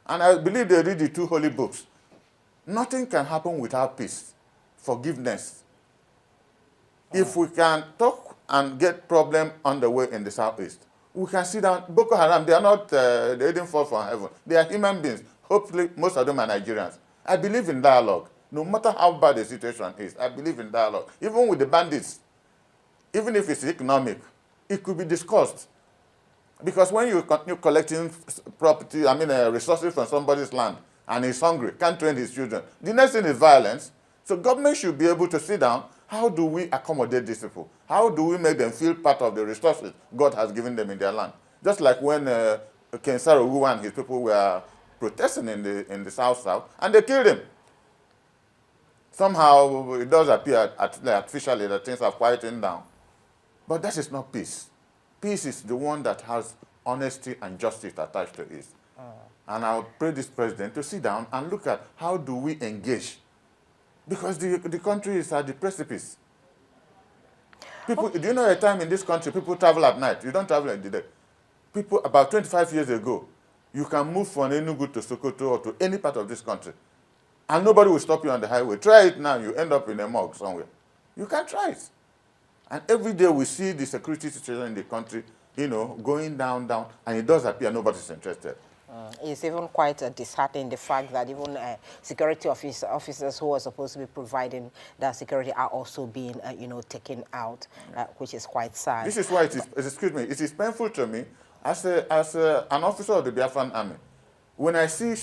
And I believe they read the two holy books. Nothing can happen without peace, forgiveness. If we can talk and get problem on the way in the southeast, we can sit down. Boko Haram, they are not, they didn't fall from heaven. They are human beings. Hopefully, most of them are Nigerians. I believe in dialogue. No matter how bad the situation is, I believe in dialogue. Even with the bandits, even if it's economic, it could be discussed. Because when you continue collecting property, resources from somebody's land, and he's hungry, can't train his children, the next thing is violence. So government should be able to sit down. How do we accommodate these people? How do we make them feel part of the resources God has given them in their land? Just like when Ken Saro-Wiwa and his people were protesting in the South, and they killed him. Somehow, it does appear artificially that things are quieting down. But that is not peace. Peace is the one that has honesty and justice attached to it. And I would pray this president to sit down and look at how do we engage. Because the country is at the precipice. People, do you know a time in this country people travel at night? You don't travel in the day. People, about 25 years ago, you can move from Enugu to Sokoto or to any part of this country. And nobody will stop you on the highway. Try it now, you end up in a morgue somewhere. You can try it. And every day we see the security situation in the country, going down, and it does appear nobody's interested. It's even quite disheartening, the fact that even security officers who are supposed to be providing that security are also being, taken out, which is quite sad. This is why it is painful to me as an officer of the Biafran army. When I see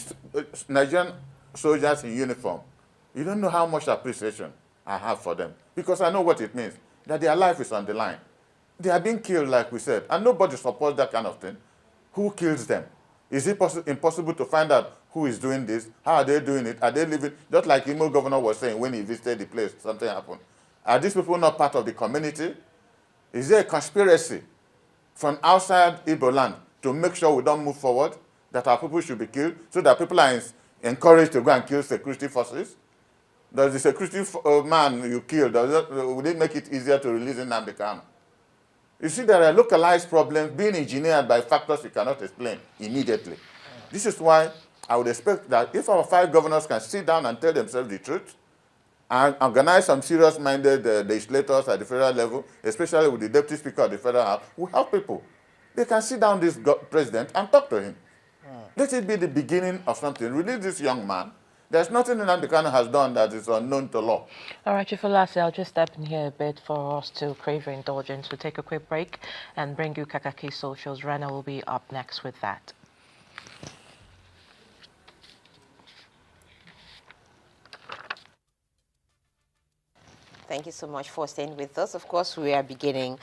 Nigerian soldiers in uniform, you don't know how much appreciation I have for them, because I know what it means, that their life is on the line. They are being killed, like we said, and nobody supports that kind of thing. Who kills them? Is it impossible to find out who is doing this? How are they doing it? Are they living? Just like Imo governor was saying when he visited the place, something happened. Are these people not part of the community? Is there a conspiracy from outside Igbo land to make sure we don't move forward, that our people should be killed, so that people are encouraged to go and kill security forces? Does the security man you killed, would it make it easier to release Nnamdi? You see, there are localized problems being engineered by factors you cannot explain immediately. This is why I would expect that if our 5 governors can sit down and tell themselves the truth and organize some serious-minded legislators at the federal level, especially with the Deputy Speaker of the Federal House, we help people. They can sit down this president and talk to him. Let it be the beginning of something. Release this young man. There's nothing Nnamdi has done that is unknown to law. All right, Chifolasi, I'll just step in here a bit for us to crave your indulgence. We'll take a quick break and bring you Kakaki Socials. Rana will be up next with that. Thank you so much for staying with us. Of course, we are beginning